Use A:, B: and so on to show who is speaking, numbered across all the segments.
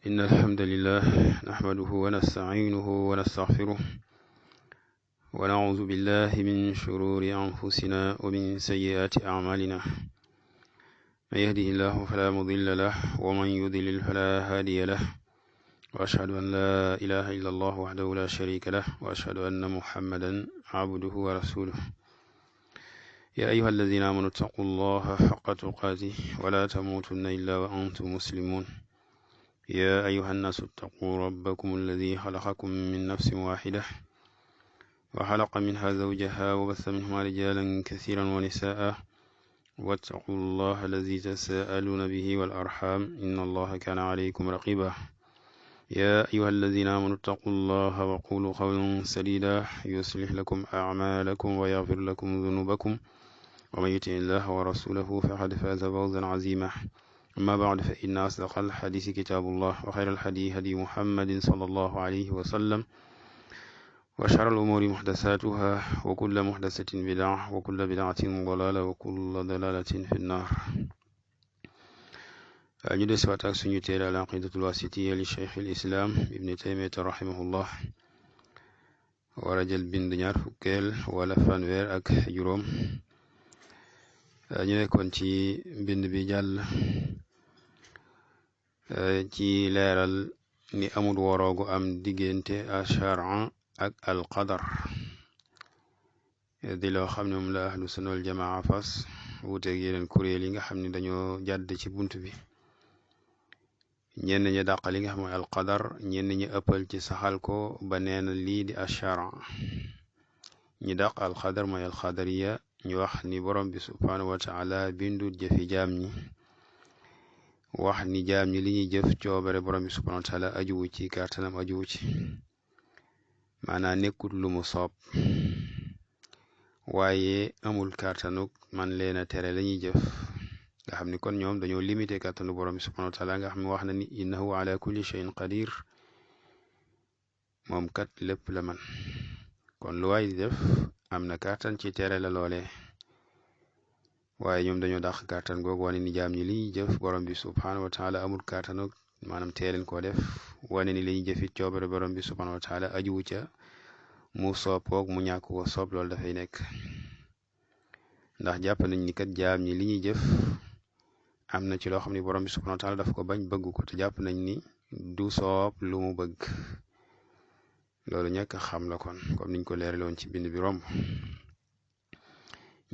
A: إن الحمد لله نحمده ونستعينه ونستغفره ونعوذ بالله من شرور أنفسنا ومن سيئات أعمالنا من يهده الله فلا مضل له ومن يضلل فلا هادي له وأشهد أن لا إله إلا الله وحده لا شريك له وأشهد أن محمدا عبده ورسوله يا أيها الذين آمنوا اتقوا الله حق تقاته ولا تموتن إلا وأنتم مسلمون يا أيها الناس اتقوا ربكم الذي خلقكم من نفس واحدة وخلق منها زوجها وبث منهما رجالا كثيرا ونساء واتقوا الله الذي تساءلون به والأرحام إن الله كان عليكم رقيبا يا أيها الذين آمنوا اتقوا الله وقولوا قولا سديدا يصلح لكم أعمالكم ويغفر لكم ذنوبكم ومن يطع الله ورسوله فقد فاز فوزا عظيما أما بعد فإن أصدق الحديث كتاب الله وخير الهدي هدي محمد صلى الله عليه وسلم وشر الأمور محدثاتها وكل محدثة بدعة وكل بدعة ضلالة وكل ضلالة في النار ñu des waat ak suñu téere al aqidatul wasitiyya li cheikh al islam ibni taymiyata rahimahullah war a jël bind ñaar fukkeel wala fanweer ak juróom ñu nekkoon ci bind bi jàll ci leeral ni amul woroogu am diggante ash-shar'a ak al qadar di loo xam ne moom la ahlu sunna wal jamaa fas wuuteeg yeneen kuréel yi nga xam ne dañoo jàdd ci bunt bi ñenn ñi dàq li nga xam mooy al qadar ñenn ñi ëppal ci saxal ko ba neena lii di ash-shar'a ñi dàq al qadar mooy al qadariya ñu wax ni borom bi subhanahu wa ta'ala bindul jëfi jaam ñi wax ni jaam ñi li ñuy jëf coobare borom bi subhanahu wa ta'ala ajuwu ci kàttanam ajuwu ci maanaam nekkut lu mu soob waaye amul kàttanuk man leen a tere la ñuy jëf nga xam ni kon ñoom dañoo limité kàttanu borom bi subhanahu wa ta'ala nga xam ne wax na ni innahu ala kulli shay'in qadir moom kat lépp la man kon lu waay di def am na kàttan ci tere la loolee waaye ñoom dañoo dàq kàttan googu wane ni jaam ñi li ñuy jëf borom bi subhanahu wa ta'ala amul kàttanuk maanaam teeleen koo def wane ni li ñuy jëfit coobare borom bi subhanahu wa ta'ala ajuwu ca mu soob koog mu ñàkk ko soob loolu dafay nekk ndax jàpp nañ ni kat jaam ñi li ñuy jëf am na ci loo xam ne borom bi subhanahu wa ta'ala daf ko bañ bëgg ko te jàpp nañ ni du soob lu mu bëgg loolu ñàkk xam la kon comme niñ ko leeraloon ci bind bi romb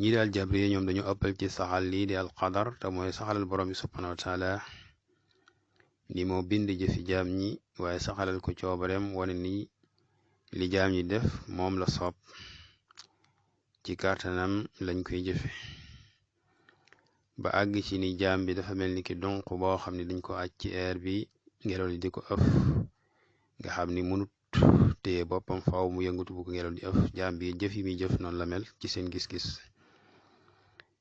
A: ñii daal jabri ñoom dañu ëppal ci saxal lii di al qadar te mooy saxalal borom bi subhanahu wa ta'ala ni moo bind jëfi jaam ñi waaye saxalal ko coobareem wane ni li jaam ñi def moom la soob ci kàttanam lañ koy jëfe ba àgg ci ni jaam bi dafa mel ni ki donq boo xam ne dañ ko aj ci air bi ngelaw li di ko ëf nga xam ni mënut téye boppam faaw mu yëngatu bu ko ngelaw di ëf jaam bi jëf yi muy jëf noonu la mel ci seen gis-gis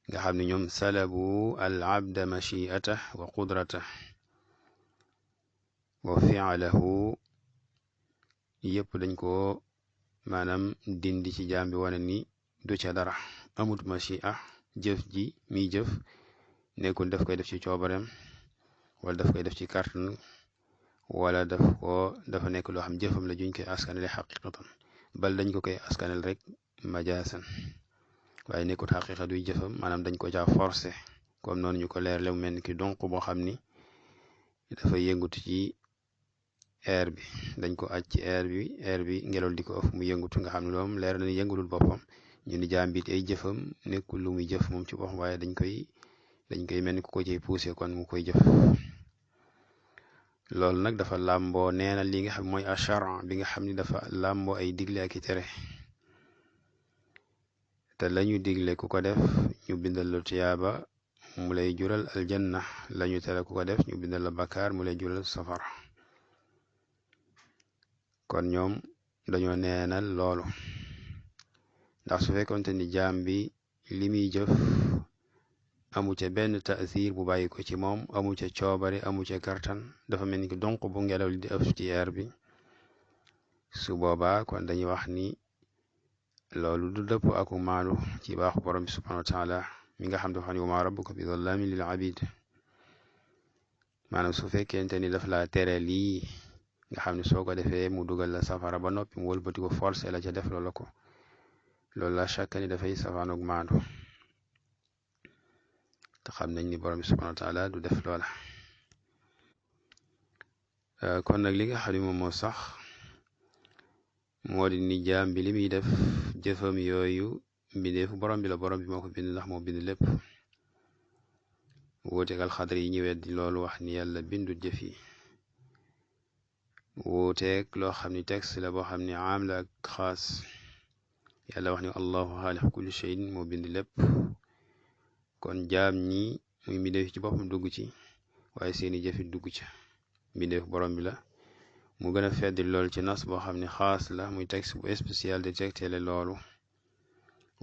A: nga xam ne ñoom salabu al abda machiata wa qudrata wa fi'alahu yëpp dañ ko maanaam dindi ci jaam bi wane ni du ca dara amut machia jëf ji miy jëf nekkul daf koy def ci coobareem wala daf koy def ci kàttan wala dafa nekk loo xam jëfam la juñ koy askanale xaqiqatan bal dañ ko koy askanal rek majaasan waaye nekkut xaqiqa duy jëfam maanaam dañ ko caa forcé comme noonu ñu ko leer le mu mel ni ki donc boo xam ni dafa yëngutu ci air bi dañ ko aj ci air bi ngelaw di ko ëf mu yëngutu nga xam ne loolu leer na ni yëngulul boppam ñu ni jaam bi ay jëfam nekkul lu muy jëf moom ci boppam waaye dañ koy mel ni ku ko ciy poussé kon mu koy jëf loolu nag dafa làmboo neena li nga xam mooy ash-shar'a bi nga xam ni dafa làmboo ay digle ak i tere te lañu digle ku ko def ñu bindal la tiyaaba mu lay jural aljanna lañu tere ku ko def ñu bindal la bakkaar mu lay jural safara kon ñoom dañoo neenal loolu ndax su fekkonte ni jaam bi li muy jëf amu ca benn taasiir bu bàyyi ko ci moom amu ca coobare amu ca kartan dafa mel ni ki donq bu ngelaw li di ëf ci air bi su boobaa kon dañuy wax ni loolu du dëpp aku maanu ci baaxu borom bi subhanahu wa ta'ala mi nga xam dafa xam ne wa ma rabbuka bi zallamin lil abid maanaam su fekkente ni daf la tere lii nga xam ne soo ko defee mu dugal la safara ba noppi mu wëlbati ko forcé la ca def loola ko loolu la chaque ni dafay safaanoog maandu te xam nañ ni borom bi subhanahu wa taala du def loola kon nag li nga xam ne moom moo sax moo di ni jaam bi li muy def jëfam yooyu mbindeefu borom bi la borom bi moo ko bind ndax moo bind lépp wuuteeg alxadar yi ñu weddi loolu wax ni yàlla bindut jëf yi wuuteeg loo xam ni texte la boo xam ni aam la ak xaas yàlla wax ni allahu xaalix kulli shayin moo bind lépp kon jaam ñi muy mbindeef ci boppam dugg ci waaye seeni jëfit dugg ca mbindeef borom bi la mu gën a feddi lool ci nas boo xam ne xaas la muy texte bu spécial di tegtale loolu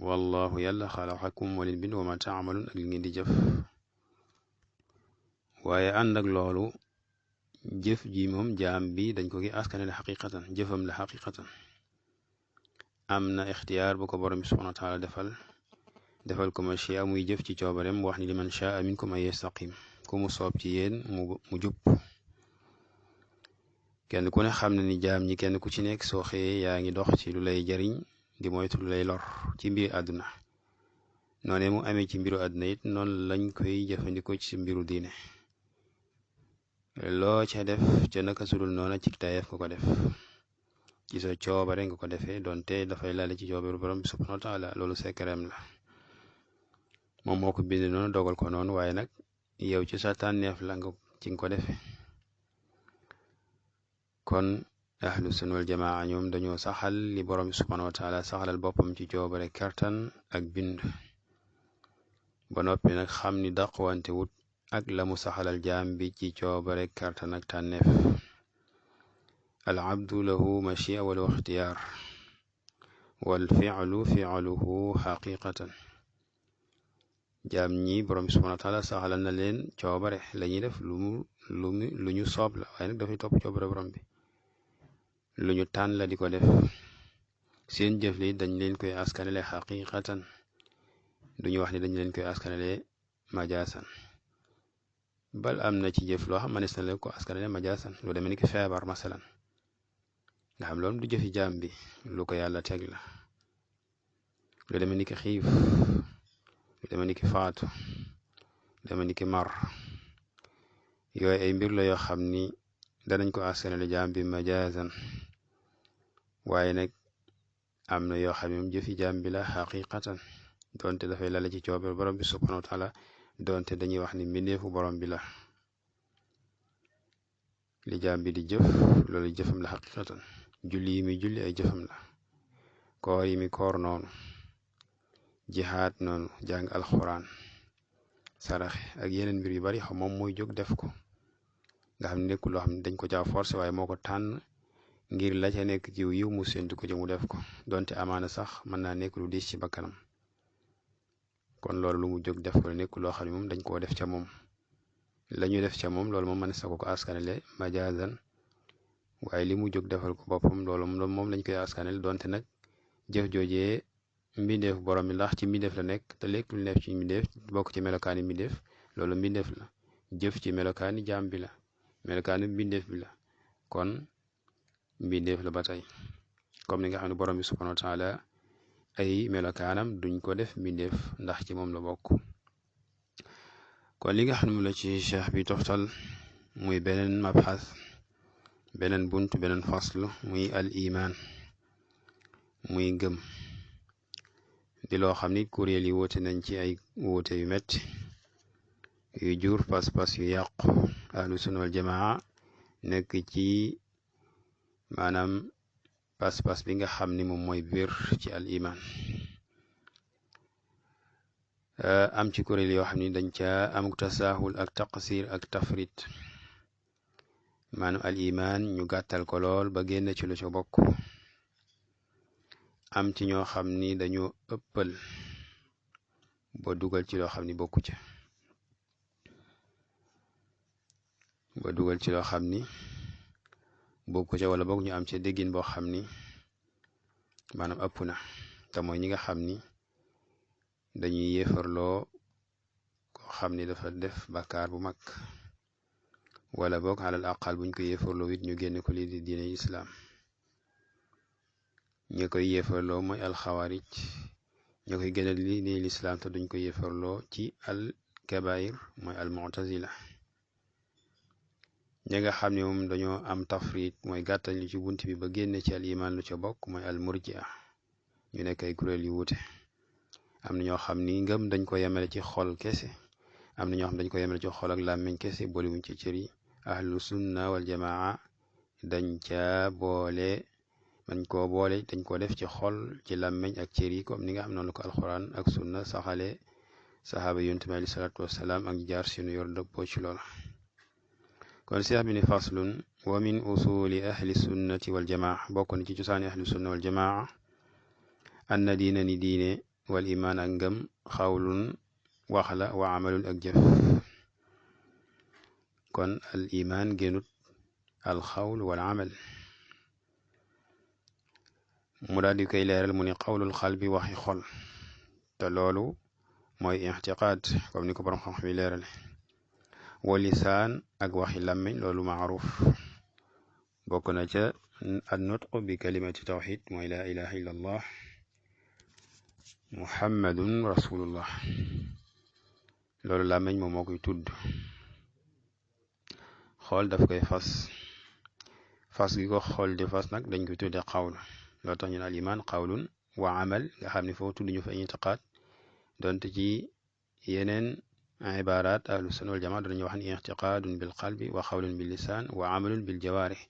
A: wallahu yàlla xalaqakum moo leen bind wa ma taamaluun ak li ngeen di jëf waaye ànd ak loolu jëf ji moom jaam bi dañ ko gi askanale xaqiqatan jëfam la xaqiqatan am na ixtiyaar bu ko borom bi subhanahu wa taala defal ko machia muy jëf ci coobarem wax ni liman shaa minkum ay yastaqim ku mu soob ci yéen mu jub kenn ku ne xam na ni jaam ñi kenn ku ci nekk soo xëyee yaa ngi dox ci lu lay jariñ di moytu lu lay lor ci mbiri àdduna noone mu amee ci mbiru àdduna it noonu lañ koy jëfandikoo ci mbiru diine loo ca def ca naka sudul noona ci tayeef nga ko def ci sa coobare nga ko defee doonte dafay laale ci coobaru borom bi subhanahu wa taala loolu sekkareem la moom moo ko bind noonu dogal ko noonu waaye nag yow ci sa tànneef la nga ci nga ko defee kon ahlu sunna wal jamaa ñoom dañoo saxal li borom bi subhanahu wa taala saxalal boppam ci coobare kartan ak bind ba noppi nag xam ni daqwante wut ak la mu saxalal jaam bi ci coobare kartan ak tànneef al abdu lahu machia wal ixtiyaar wal fi'lu fi'luhu xaqiqatan jaam ñi borom bi subhanahu wa taala saxalal na leen coobare la ñuy def lu ñu soob la waaye nag dafay topp coobare borom bi lu ñu tànn la di ko def seen jëf li dañ leen koy askanale xaqiqatan duñu wax ni dañ leen koy askanale majaasan bal am na ci jëf loo xam manes na leen ko askanale majaasan lu demee ni ki feebar masalan nga xam loolu du jëfi jaam bi lu ko yàlla teg la lu demee ni ki xiif lu demee ni ki faatu lu demee ni ki mar yooyu ay mbir la yoo xam ni danañ ko askanale jaam bi majaasan waaye nag am na yoo xam ne moom jëfi jaam bi la xaqiqatan doonte dafay lala ci coobar borom bi subhanahu wa taala doonte dañuy wax ni mbindeefu borom bi la li jaam bi di jëf loolu jëfam la xaqiqatan julli yi mi julli ay jëfam la koor yi mi koor noonu jihaad noonu jàng alxuraan saraxe ak yeneen mbir yu bari xam moom mooy jóg def ko nga xam ne nekkul loo xam ne dañ ko caa forcé waaye moo ko tànn ngir la ca nekk ci yiw mu séntu ko ci mu def ko donte amaana sax mën naa nekk lu diis ci bakkanam kon loolu lu mu jóg def ko nekkul loo xam ne moom dañ koo def ca moom la ñu def ca moom loolu moom mën sa ko askanale majaazan waaye li mu jóg defal ko boppam loolu moom lañ koy askanale donte nag jëf joojee mbindeef borom bi ndax ci mbindeef la nekk te lépp lu nekk ci mbindeef bokk ci melokaani mbindeef loolu mbindeef la jëf ci melokaani jaam bi la melokaani mbindeef bi la kon mbindeef la ba tey comme ni nga xam ne borom bi subhanahu wa taala ay melokaanam duñ ko def mbindeef ndax ci moom la bokk kon li nga xam ne mu la ci cheikh bi toftal muy beneen mabxas beneen bunt beneen faslu muy al iman muy ngëm di loo xam ni kuréel yi woote nañ ci ay woote yu metti yu jur pas-pas yu yàqu ahlu sunna wal jamaa nekk ci maanaam pas-pas bi nga xam ni moom mooy biir ci al iman am ci kuréel yoo xam ni dañ ca am tasaahul ak taqsir ak tafrit maanaam al iman ñu gàttal ko lool ba génn ci lu ca bokk am ci ñoo xam ni dañoo ëppal ba dugal ci loo xam ni bokku ca ba dugal ci loo xam ni bokku ca wala boog ñu am ca déggin boo xam ni maanaam ëpp na te mooy ñi nga xam ni dañuy yéefarloo koo xam ni dafa def bàkkaar bu mag wala boog alal aqal buñ ko yéefarloo it ñu génne ko lii di diine islaam. ñi koy yéefarloo mooy alxawaarij, ñi koy génne lii di lislaam te duñ ko yéefarloo ci al kabair mooy al mu'tazila. ñi nga xam ne moom dañoo am tafrit mooy gàttañ lu ci bunt bi ba génne ci al iman lu ca bokk mooy al murjia. ñu nekk ay kuréel yu wuute. am na ñoo xam ni ngëm dañ ko yemale ci xol kese, am na ñoo xam dañ ko yemale ci xol ak làmmiñ kese boolewuñ ci cër yi. ahlu sunna wal jamaa dañ koo def ci xol, ci làmmiñ ak cër yi, comme ni nga xam noonu ko alquran ak sunna saxale saxaaba yonent bi alayhi salaatu wassalaam ak jaar sunu yor dëppoo ci loola. kon seex bi ni faslun wa min usuli ahli sunnati wal jamaa, bokk na ci cosaani ahli sunna wal jamaa anna diina ni diine wal imaan ak ngëm xawlun wax la wa amalun ak jëf. kon al imaan génut al xawl wal amal. mu daal di koy leeral mu ni xawlul xalbi waxi xol, te loolu mooy ixtiqaad comme ni ko borom xam-xam yi leerale. wa lisaan ak waxi làmmiñ loolu maaruf, bokk na ca an nutqu bi kalimati tawxid mooy laa ilaha illa allah muhammadun rasulullah. loolu làmmiñ moom moo koy tudd. xool daf koy fas gi ko xool di fas nag dañ koy tudde xawlu. loolu tax ñu ne al iman xawlun wa amal, nga xam ne foo tudd ñu fa itiqaad, donte ci yeneen ibarat ahlu sunna wal jamaa dañuy wax ni itiqaadun bil qalbi wa xawlun bil lisaan wa amalun bil jawaarih.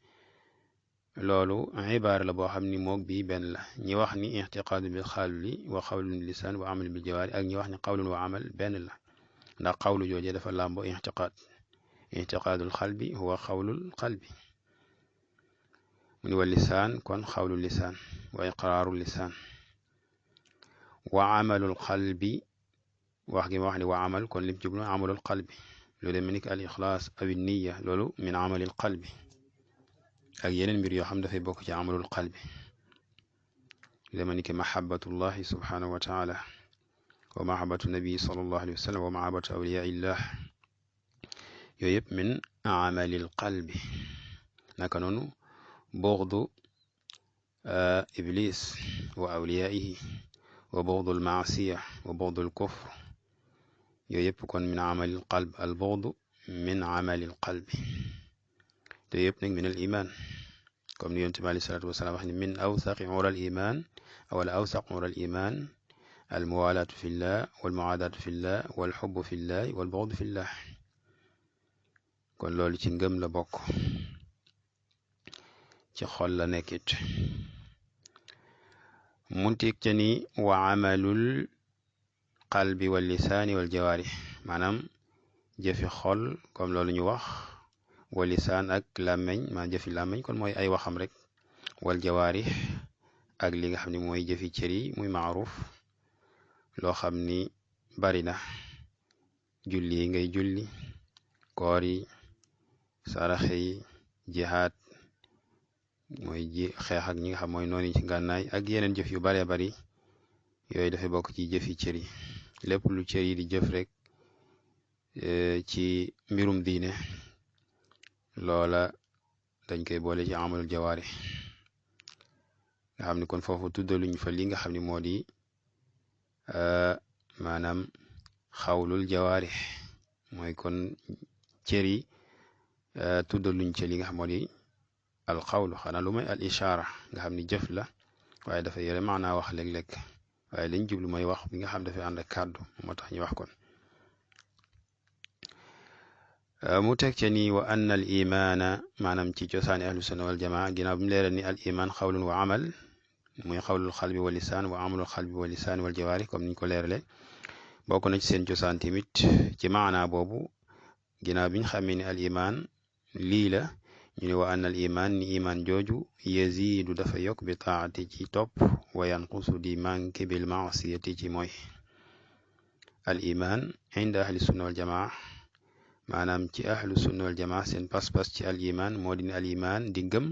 A: loolu ibaara la boo xam ni moog bii benn la. ñi wax ni itiqaadun bil qalbi wa xawlun bil lisaan wa amalun bil jawaarih ak ñi wax ni xawlun wa amal benn la, ndax xawlu joojee dafa làmbo itiqaad. itiqaadul qalbi huwa xawlul qalbi. mu ni wa lisaan kon xawlul lisaan wa iqraarul lisaan. wa amalul qalbi wax gi ma wax ni wa amal kon lim jublu amalul qalbi, lu demee ni al ixlaas aw niya, loolu min amalil qalbi, ak yeneen mbir yoo xam dafay bokk ci amalul qalbi, lu demee ni ki mahabbatullahi subhanahu wa taala wa mahabbatu nabi sallallahu alayhi wa sallam wa mahabbatu awliyaillah, yooyu yëpp min amalil qalbi. naka noonu bughdu iblis wa awliyaihi wa bughdul maasiya wa bughdul kufr, yooyu yëpp kon min amalil qalb. al bughdu min amalil qalbi, te yëpp nag min al iman, comme ni yonent bi alayhi salaatu wasalaam wax ni min awsaqi ural iman wala awsaq ural iman al muwalaatu fillah wal muaadaatu fillah wal xubbu fillah wal bughdu fillah. kon loolu ci ngëm la bokk, ci xol la nekkit. muntik ca ni wa amalul qalbi wal lisaani wal jawaarih, maanaam jëfi xol comme loolu ñu wax, wal lisaan ak làmmeñ, maanaam jëfi làmmeñ kon mooy ay waxam rek, wal jawaarih ak li nga xam ne mooy jëfi cër yi muy maaruf, loo xam ni bari na. julli yi ngay julli, koor yi, saraxe yi, jihaad mooy xeex ak ñi nga xam mooy noonu ci ngànnaay, ak yeneen jëf yu baree bari, yooyu dafay bokk ci jëfi cër yi. lépp lu cër yi di jëf rek ci mbirum diine, loola dañ koy boole ci amalul jawaari, nga xam ni kon foofu tuddaluñ fa li nga xam ni moo di maanaam xawlul jawaari, mooy kon cër yi tuddaluñ ca li nga xam moo di al xawlu, xanaa lu may al ishaara nga xam ni jëf la waaye dafa yore maanaa wax léeg-léeg, waaye lañ jublu mooy wax bi nga xam dafay ànd ak kàddu, moo tax ñu wax kon. mu teg ca ni wa anna al imaana, maanaam ci cosaani ahlu sunna wal jamaa, ginnaaw bi mu leeral ni al iman xawlun wa amal, muy xawlul xalbi wa lisaan wa amalul xalbi wa lisaan wal jawaari, comme niñ ko leerale. bokk na ci seen cosaan tamit ci maanaa boobu, ginnaaw biñ xamee ni al iman lii la, ñu ne wa anna al iman ni iman jooju yaziidu dafa yokk bi taati ci topp, wa yanqusu di manke bil maasiyati ci mooy. al iman inda ahli sunna wal jamaa, maanaam ci ahlu sunna wal jamaa seen pas-pas ci al iman moo di ne al iman di ngëm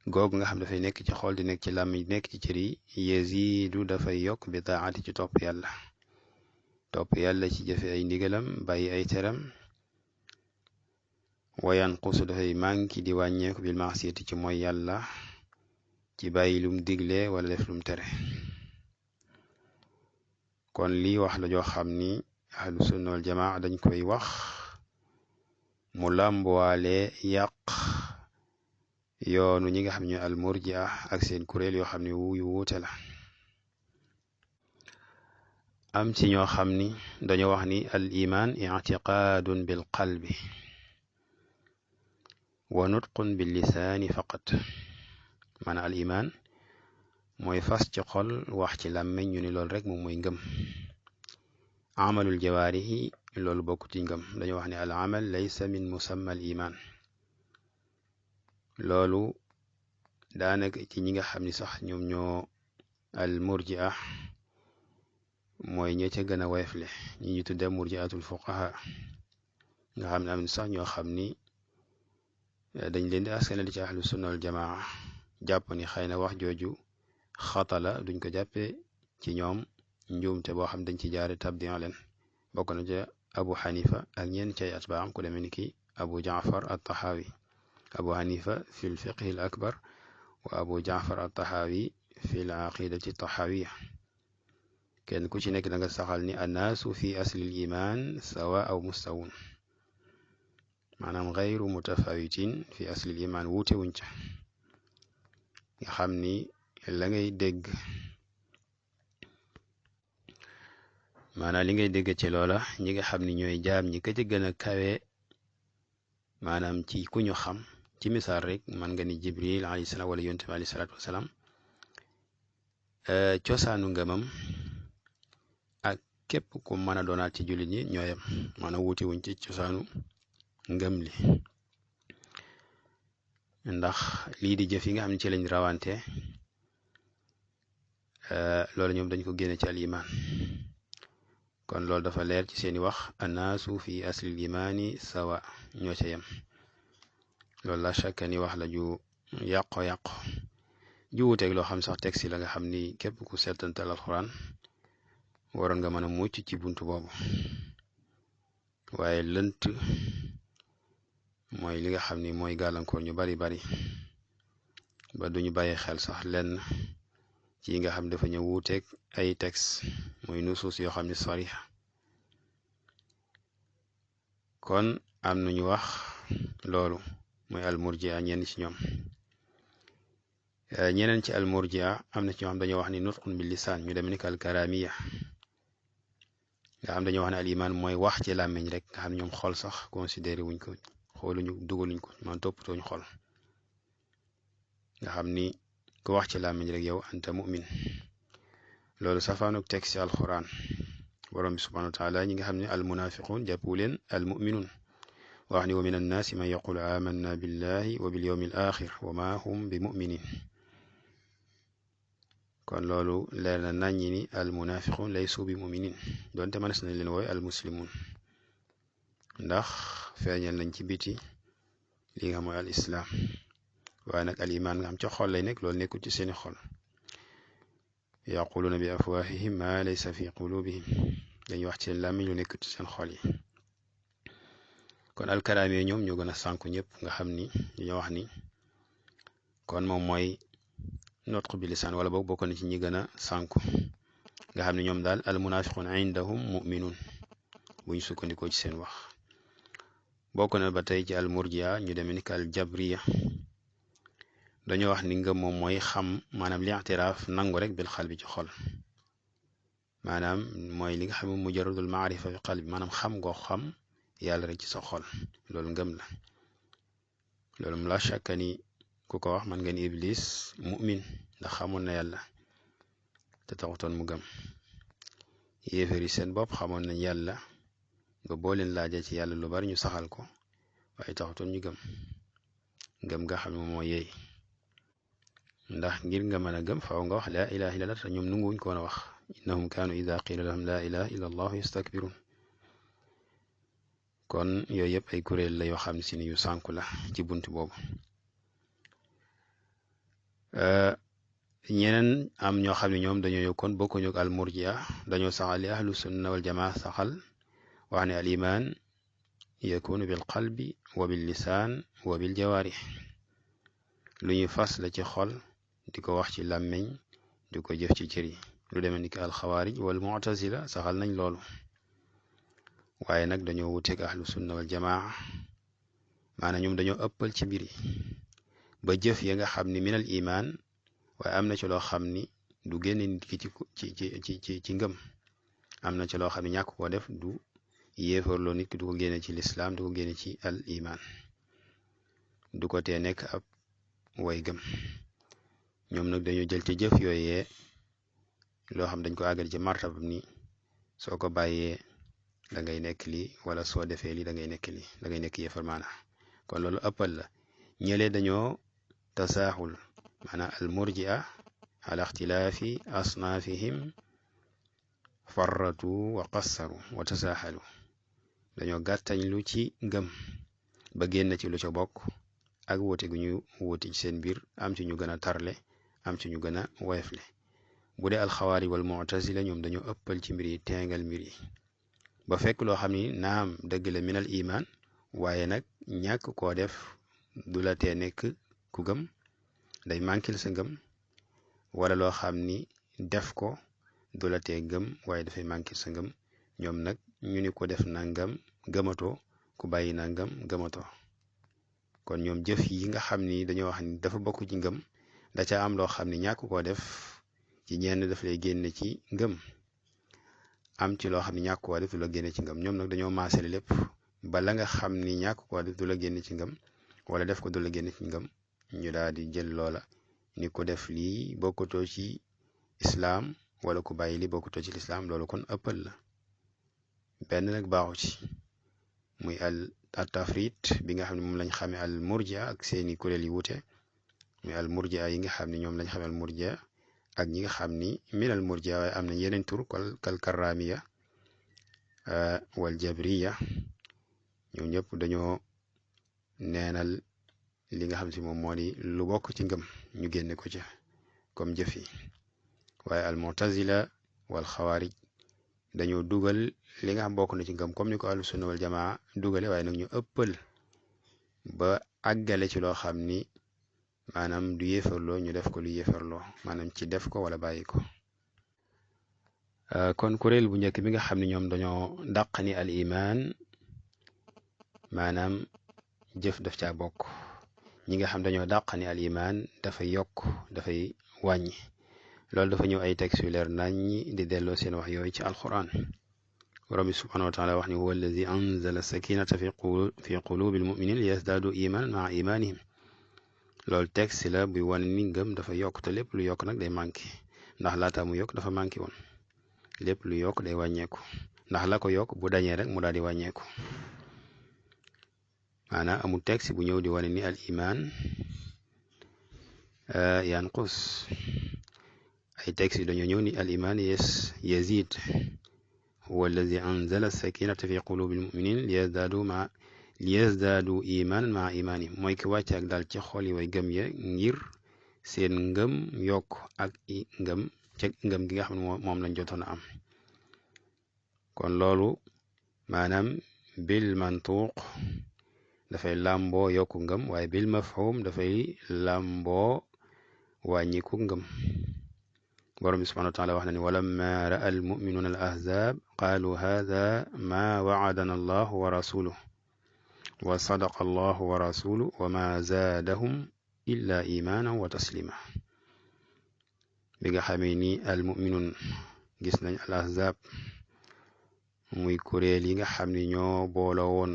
A: googu nga xam dafay nekk ci xol, di nekk ci làmmiñ, di nekk ci cër yi, yaziidu dafay yokk bi taati ci topp yàlla. topp yàlla ci jëfe ay ndigalam, bàyyi ay teram, wa yanqusu dafay manki di wàññeeku bil maasiyati ci mooy yàlla ci bàyyi lum digle wala def lum tere. kon lii wax la joo xam ni ahlu sunna wal jamaa dañ koy wax mu làmbuwaale yàq yoonu ñi nga xam ne al murjia ak seen kuréel yoo xam ne yu wuute la. am ci ñoo xam ni dañoo wax ni al iman i'tiqaadun bil qalbi wa nutqun bil lisaani faqat. maanaam al iman mooy fas ci xol wax ci làmmeñ ñu ni loolu rek moom mooy ngëm. amalul jawaarihi loolu bokk ci ngëm. dañoo wax ne al amal laysa min musamma al iman. loolu daanaka ci ñi nga xam ni sax ñoom ñoo al murjia mooy ña ca gën a woyefle ñi ñu tudde murjiatul fuqaha nga xam ne am sax ñoo xam ni dañ leen di askanale ci ahlu sunna wal jamaa jàpp ni xëy na wax jooju xata la duñ ko jàppe ci ñoom njuumte boo xam dañ ci jaare tabdian leen. bokk na ca abu xanifa ak ñeen cay atbaam ku demee ni ki abu jaafar at-tahawi. abu xanifa fi l fiqhi al akbar wa abu jaafar at-tahawi fi l aqidati tahawiya. kenn ku ci nekk da nga saxal ni annaasu fi aslil iman sawa aw mustawun, maanaam gayru mutafawitin fi aslil iman wuute wuñ ca. nga xam ni la ngay dégg maanaam li ngay dégg ci loola ñi nga xam ni ñooy jaam ñi ka ca gën a kawe maanaam ci ku ñu xam ci misaal rek man nga ni jibril alayhi salaam wala yonent bi alayhi salaatu wasalaam cosaanu ngëmam ak képp ku mën a doonaat ci jullit ñi ñooyam, maanaam wuute wuñ ci cosaanu ngëm li. ndax lii di jëf yi nga xam ne ci lañ rawante loolu ñoom dañ ko génne ci al iman. kon loolu dafa leer ci seeni wax annaasu fi aslil imaani sawa ñoo ca yem. loolu la shakka ni wax la ju yàqo ju wuuteeg loo xam sax texte la nga xam ni képp ku seetantal alxuraan waroon nga mën a mucc ci buntu boobu. waaye lënt mooy li nga xam ni mooy gàllankoor ñu bari ba duñu bàyyi xel sax lenn ci yi nga xam dafa ñëw wuuteeg ay texte mooy nusuus yoo xam ne sariha. kon am nañu wax loolu mooy almurjia ñenn ci ñoom. ñeneen ci almurjia am na ci ñoo xam dañoo wax ni nutqun bil lisaan ñu dem ni al karamiya nga xam dañoo wax ne al iman mooy wax ci làmmiñ rek nga xam ne ñoom xol sax considéré wuñ ko, xooluñu dugaluñ ko, man toppatooñ xol. nga xam ni ku wax ci làmmiñ rek yow anta mu'min. loolu safaanuk teg ci alquran borom bi subhanahu wa taala ñi nga xam ne al munafiqun jàppu leen al mu'minun wax ni wa min annaasi man yaqulu amanna billahi wa bil yawmil axir wa ma hum bi mu'minin. kon loolu leer na naññi ni al munafiqun laysu bi muminin donte mënees nañ leen wooy al muslimun ndax feeñal nañ ci biti li nga mooy al islam. waaye nag al iman nga xam ca xol lay nekk loolu nekkul ci seeni xol. yaquluna bi afwahihim ma laysa fi qulubihim dañuy wax ci seen làmmiñ lu nekkul ci seen xol yi. kon alkalaami ñoom ñoo gën a sànku ñëpp nga xam ni dañoo wax ni kon moom mooy nutq bi lisaan wala boog bokk na ci ñi gën a sànku nga xam ne ñoom daal al munafiqun indahum mu'minun buñ sukkandikoo ci seen wax. bokk na ba tey ci al murjia ñu demee ni al jabriya dañoo wax ni ngëm moom mooy xam maanaam li i'tiraaf nangu rek bil xal bi ci xol, maanaam mooy li nga xam ne mujarradul maarifa fi qalbi maanaam xam ngoo xam yàlla rek ci sa xol loolu ngëm la. loolu mu la shakka ni ku ko wax man nga ni iblis mu'min ndax xamoon na yàlla te taxutoon mu gëm. yéefari seen bopp xamoon nañ yàlla ba boo leen laajee ci yàlla lu bari ñu saxal ko waaye taxutoon ñu gëm nga xam ne moom moo yeey. ndax ngir nga mën a gëm faaw nga wax laa ilaha illallah te ñoom nanguwuñ ko woon a wax innahum kaanu ida qila lahum laa ilaha illa allah yastakbirun. kon yooyu yëpp ay kuréel la yoo xam ne si ni yu sànku la ci bunt boobu. ñeneen am ñoo xam ne ñoom dañoo yow kon bokkuñu ak al murjia dañoo saxal li ahlu sunna wal jamaa saxal wax ne al iman yakunu bil qalbi wa bil lisaan wa bil jawaarih lu ñuy fas la ci xol di ko wax ci làmmiñ di ko jëf ci cër yi lu demee ni ki alxawaarij wal mu'tazila saxal nañ loolu waaye nag dañoo wuteeg ahlu sunna wal jamaa maanaam ñoom dañoo ëppal ci mbir yi ba jëf ya nga xam ni minal imaan waaye am na ci loo xam ni du génne nit ki ci ngëm am na ci loo xam ne ñàkk koo def du yéefarloo nit ki du ko génne ci lislaam du ko génne ci al imaan du ko tee nekk ab way gëm ñoom nag dañoo jël ci jëf yooyee loo xam dañ ko àggal ci martaba ni soo ko bàyyee da ngay nekk lii wala soo defee lii da ngay nekk lii da ngay nekk yéefar maana kon loolu ëppal la ñëlee dañoo tasaaxul maanaam al murjia ala ixtilaafi asnaafihim farratu wa qassaru wa tasaaxalu dañoo gàttañ lu ci ngëm ba génn ci lu ca bokk ak wuute gu ñu wuute ci seen biir am ci ñu gën a tarle am ci ñu gën a woyefle bu dee alxawaari wal mu'tazila ñoom dañoo ëppal ci mbir yi teengal mbir yi ba fekk loo xam ni naam dëgg la minal imaan waaye nag ñàkk koo def du la tee nekk ku gëm day mànkil sa ngëm wala loo xam ni def ko du la tee gëm waaye dafay mànkil sa ngëm ñoom nag ñu ni ko def nangam gëmatoo ku bàyyi nangam gëmatoo kon ñoom jëf yi nga xam ni dañoo wax ni dafa bokk ci ngëm da ca am loo xam ni ñàkk koo def ci ñenn daf lay génne ci ngëm am ci loo xam ni ñàkk koo def du la génne ci ngëm ñoom nag dañoo maasale lépp ba la nga xam ni ñàkk koo def du la génne ci ngëm wala def ko du la génne ci ngëm ñu daal di jël loola ni ko def lii bokkutoo ci islaam wala ku bàyyi lii bokkutoo ci lislaam loolu kon ëppal la benn nag baaxu ci muy al tafrit bi nga xam ne moom lañ xamee al murjia ak seeni kuréel yi wute muy al murjia yi nga xam ne ñoom lañ xamee al murjia ak ñi nga xam ni min al murjia waaye am nañ yeneen tur kal karamiya wal jabriya ñoom ñëpp dañoo neenal li nga xam si moom moo di lu bokk ci ngëm ñu génne ko ci comme jëf yi waaye al mu'tazila wal xawaarij dañoo dugal li nga xam bokk na ci ngëm comme ni ko ahlu sunna wal jamaa dugale waaye nag ñu ëppal ba àggale ci loo xam ni maanaam du yéefarloo ñu def ko lu yéefarloo maanaam ci def ko wala bàyyi ko kon kuréel bu njëkk bi nga xam ne ñoom dañoo dàq ni al iman maanaam jëf daf caa bokk ñi nga xam dañoo dàq ni al iman dafay yokk dafay wàññi loolu dafa ñëw ay textes yu leer naññi di delloo seen wax yooyu ci alquran borom bi subhanahu wa taala wax ni huwa allazi anzala sakinata fi qulubi almuminin liyasdaadu imanan maa imanihim loolu texte la buy wane ni ngëm dafa yokk te lépp lu yokk nag day manqué ndax laata mu yokk dafa manqué woon lépp lu yokk day wàññeeku ndax la ko yokk bu dañee rek mu daal di wàññeeku maanaam amul texte bu ñëw di wane ni al iman yanqus ay texte yi dañoo ñëw ni al iman yazid huwa allazi anzala sakinata fi qulubi almuminin liyazdaadu imanan maa imanihim mooy ki wàcce ak daal ci xol yi way gëm ya ngir seen ngëm yokk ak ngëm ca ngëm gi nga xam ne moom lañ jotoon a am kon loolu maanaam bil mantuq dafay làmboo yokku ngëm waaye bil mafhum dafay làmboo wàññiku ngëm borom bi subhanahu wa taala wax na ni walamma ra'a almuminuuna al ahzab qaalu hada ma waadana allahu wa rasuluhu wa sadaqa allahu wa rasuluhu wa ma zaadahum illa imanan wa taslima bi nga xamee ni almuminuun gis nañ al ahzab muy kuréel yi nga xam ni ñoo booloo woon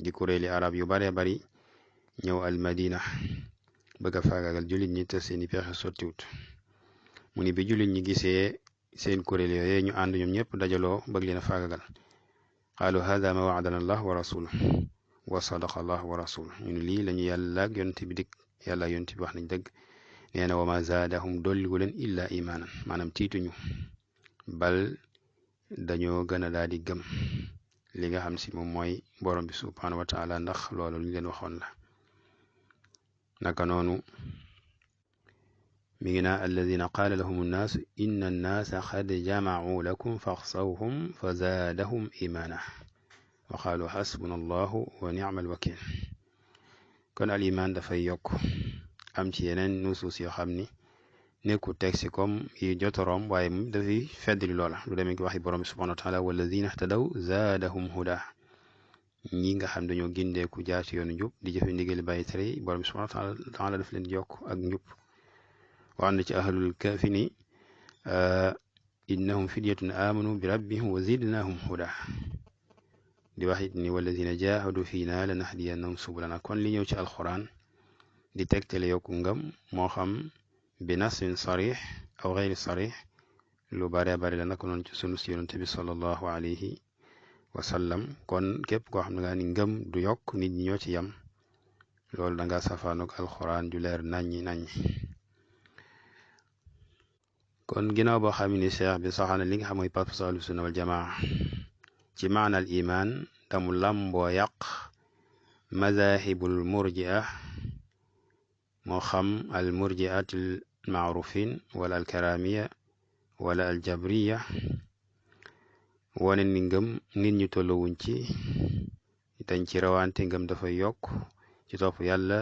A: di kuréeli arab yu bare bari ñëw al madina bëgg a faagagal jullit ñi te seeni pexe sottiwut mu ni bi jullit ñi gisee seen kuréel yooyu ñu ànd ñoom ñëpp dajaloo bëgg leen a faagagal qaalu hada ma waadana allah wa rasuluhu wa sadaqa allah wa rasuluhu ñu ni lii lañu yàlla ak yonent bi dig yàlla ak yonent bi wax nañ dëgg nee na wa ma zaadahum dolliwu leen illa imaanan maanaam tiituñu bal dañoo gën a daal di gëm li nga xam si moom mooy borom bi subhanahu wa taala ndax loolu ñu leen waxoon la naka noonu mi ngi naa alladina qaala lahum annaasu inna annaasa qad jamacuu lakum faxsawhum fa zaadahum imaana wa qaalu xasbuna allahu wa ni'mal wakil. kon al iman dafay yokk am ci yeneen nusuus yoo xam ni nekku texte comme yi jotorom waaye moom dafay feddli loola lu demee ki waxi borom bi subhanahu wa taala walladina ihtadaw zaadahum huda ñi nga xam dañoo gindeeku jaar ci yoonu njub di jëfe ndigali bàyyi tere yi borom bi subhanahu wa taala daf leen yokk ak njub wax na ci ahlul kahfi ni innahum fidyatun amanu bi rabbihim wa zidnahum huda di wax it ni walladina jahadu fiina lanahdiyannahum subulana kon li ñëw ci alquran di tegtale yokku ngëm moo xam bi nasin sarix aw xeyri sarix lu bare bare la naka noonu ci sunu si yonente bi sallallahu alayhi wa sallam kon képp koo xam ne nga ni ngëm du yokk nit ñi ñoo ci yam loolu da nga safaanoog alquran ju leer naññi naññi. kon ginnaaw boo xam ni cheikh bi saxaana li nga xam mooy pas-pas ahlu sunna wal jamaa ci maanal iman tamu làmboo yàq mazahibul murjia moo xam al murjiatil maarufin wala al karamiya wala al jabriya wane ni ngëm nit ñu tollowuñ ci dañ ci rawante ngëm dafay yokk ci topp yàlla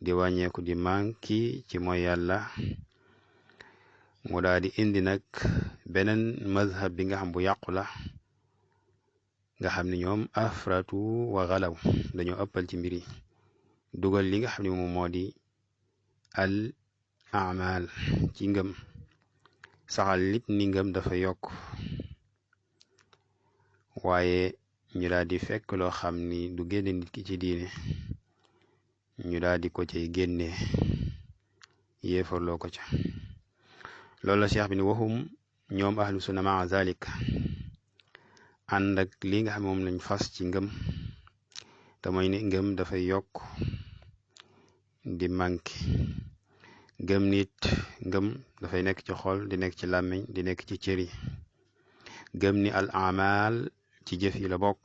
A: di wàññeeku di manki ci mooy yàlla mu daa di indi nag beneen mazhab bi nga xam bu yàqu la nga xam ne ñoom afratu wa xalaw dañoo ëppal ci mbir yi dugal li nga xam ne moom moo di al amal ci ngëm saxal lit ni ngëm dafa yokk waaye ñu daal di fekk loo xam ni du génne nit ki ci diine ñu daal di ko cay génne yéefarloo ko ca loolu la cheikh bi ni waxum ñoom ahlu sunna maa zalik ànd ak li nga xam moom lañ fas ci ngëm te mooy ne ngëm dafay yokk di manqué ngëm nit ngëm dafay nekk ci xol di nekk ci làmmiñ di nekk ci cëri gëm ni al amal ci jëf yi la bokk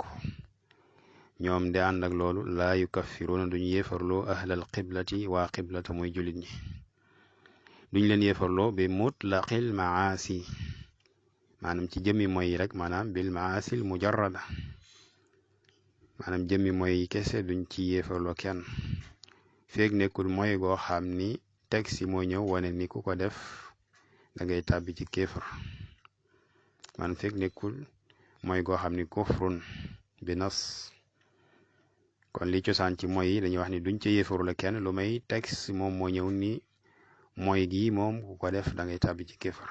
A: ñoom de ànd ak loolu laa yukaffiruuna duñu yéefarloo ahlal qiblati waa qiblata mooy jullit ñi duñ leen yéefarloo bi mutlaqil maasi maanaam ci jëmmi mooy rek maanaam bil maasil mujarrada maanaam jëmmi mooy kese duñ ci yéefarloo kenn feeg nekkul mooy goo xam ni teg si moo ñëw wane ni ku ko def da ngay tàbbi ci kéefar maanaam feeg nekkul mooy goo xam ni kufrun bi nas kon li cosaan ci mooy yi dañuy wax ni duñ ca yéefarloo kenn lu may teg si moom moo ñëw ni mooy gi moom ku ko def da ngay tàbbi ci kéefar